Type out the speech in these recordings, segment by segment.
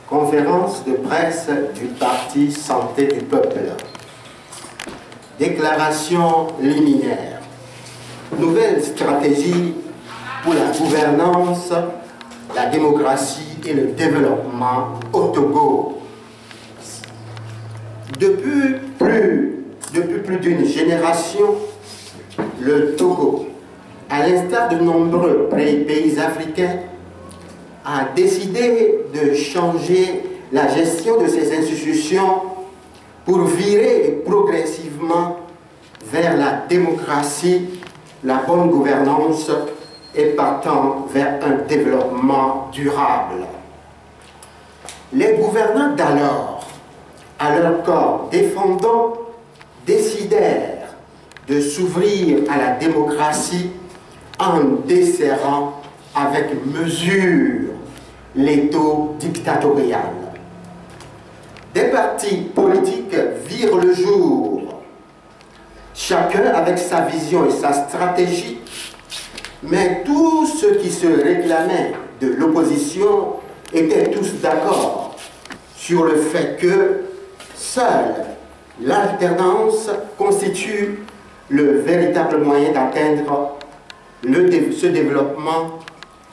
Conférence de presse du Parti Santé du Peuple. Déclaration liminaire. Nouvelle stratégie pour la gouvernance, la démocratie et le développement au Togo. Depuis plus d'une génération, le Togo, à l'instar de nombreux pays africains, a décidé de changer la gestion de ses institutions pour virer progressivement vers la démocratie, la bonne gouvernance et partant vers un développement durable. Les gouvernants d'alors, à leur corps défendant, décidèrent de s'ouvrir à la démocratie en desserrant avec mesure l'étau dictatorial. Des partis politiques virent le jour, chacun avec sa vision et sa stratégie, mais tous ceux qui se réclamaient de l'opposition étaient tous d'accord sur le fait que seule l'alternance constitue le véritable moyen d'atteindre ce développement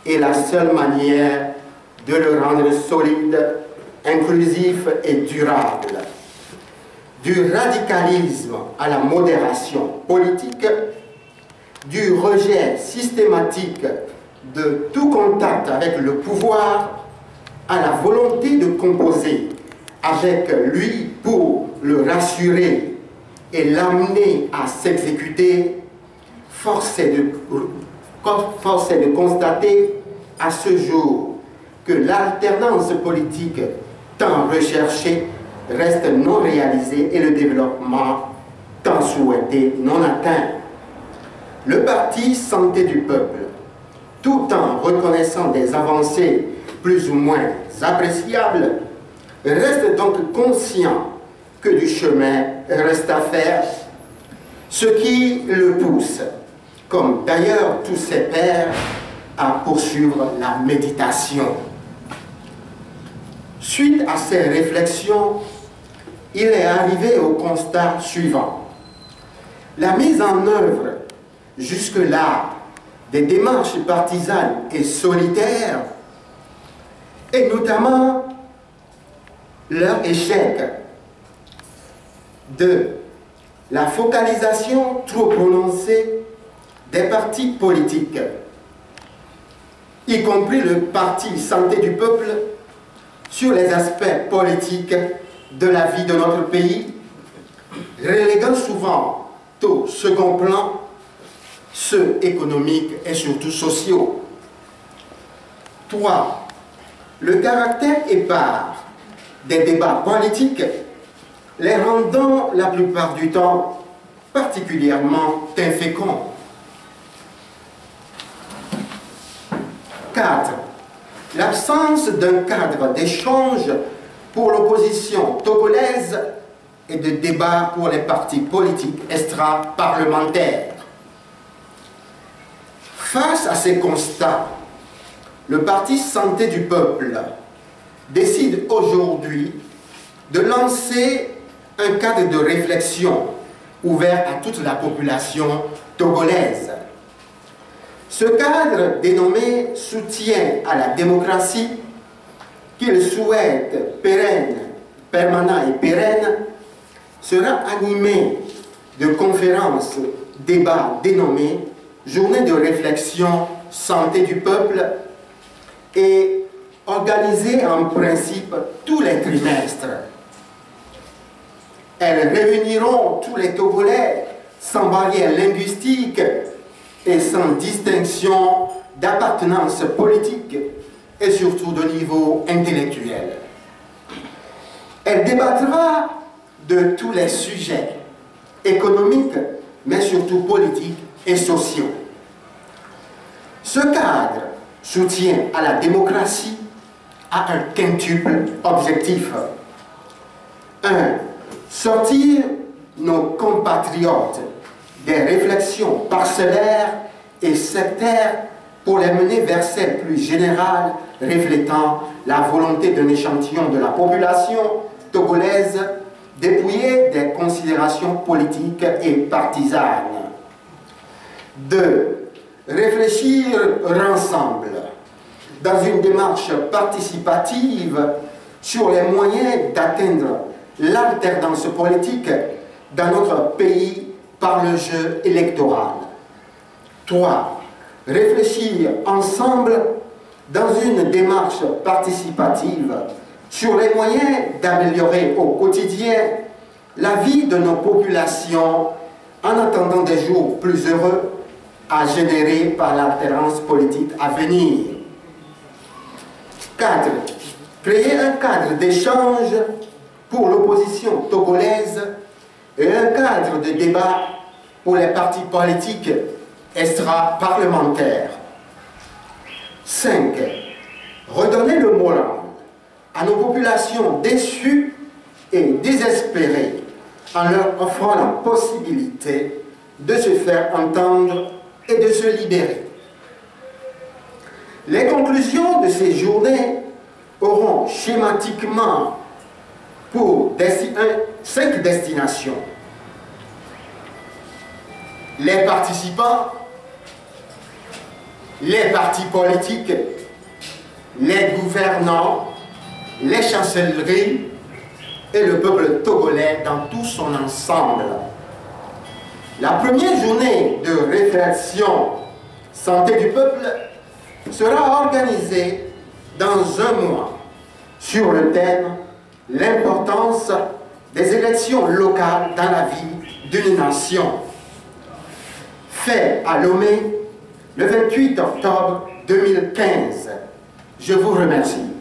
et la seule manière de le rendre solide, inclusif et durable. Du radicalisme à la modération politique, du rejet systématique de tout contact avec le pouvoir à la volonté de composer avec lui pour le rassurer et l'amener à s'exécuter, force est de constater à ce jour que l'alternance politique tant recherchée reste non réalisée et le développement tant souhaité non atteint. Le Parti Santé du Peuple, tout en reconnaissant des avancées plus ou moins appréciables, reste donc conscient que du chemin reste à faire, ce qui le pousse, comme d'ailleurs tous ses pairs, à poursuivre la méditation. Suite à ces réflexions, il est arrivé au constat suivant. La mise en œuvre, jusque-là, des démarches partisanes et solitaires, et notamment leur échec de la focalisation trop prononcée des partis politiques, y compris le Parti Santé du Peuple, sur les aspects politiques de la vie de notre pays, reléguant souvent au second plan ceux économiques et surtout sociaux. 3. Le caractère épars des débats politiques, les rendant la plupart du temps particulièrement inféconds. 4. L'absence d'un cadre d'échange pour l'opposition togolaise et de débat pour les partis politiques extra-parlementaires. Face à ces constats, le Parti Santé du Peuple décide aujourd'hui de lancer un cadre de réflexion ouvert à toute la population togolaise. Ce cadre dénommé soutien à la démocratie, qu'il souhaite permanent et pérenne, sera animé de conférences, débats dénommés Journée de réflexion santé du peuple et organisée en principe tous les trimestres. Elles réuniront tous les Togolais sans barrière linguistique et sans distinction d'appartenance politique et surtout de niveau intellectuel. Elle débattra de tous les sujets économiques, mais surtout politiques et sociaux. Ce cadre, soutien à la démocratie, a un quintuple objectif. 1. Sortir nos compatriotes des réflexions parcellaires et sectaires pour les mener vers celles plus générales reflétant la volonté d'un échantillon de la population togolaise dépouillée des considérations politiques et partisanes. 2. Réfléchir ensemble dans une démarche participative sur les moyens d'atteindre l'alternance politique dans notre pays par le jeu électoral. 3. Réfléchir ensemble dans une démarche participative sur les moyens d'améliorer au quotidien la vie de nos populations en attendant des jours plus heureux à générer par l'alternance politique à venir. 4. Créer un cadre d'échange pour l'opposition togolaise et un cadre de débat pour les partis politiques extra-parlementaires. 5. Redonner le moral à nos populations déçues et désespérées en leur offrant la possibilité de se faire entendre et de se libérer. Les conclusions de ces journées auront schématiquement pour 5 destinations. Les participants, les partis politiques, les gouvernants, les chancelleries et le peuple togolais dans tout son ensemble. La première journée de réflexion santé du peuple sera organisée dans un mois sur le thème « L'importance des élections locales dans la vie d'une nation », fait à Lomé le 28 octobre 2015. Je vous remercie.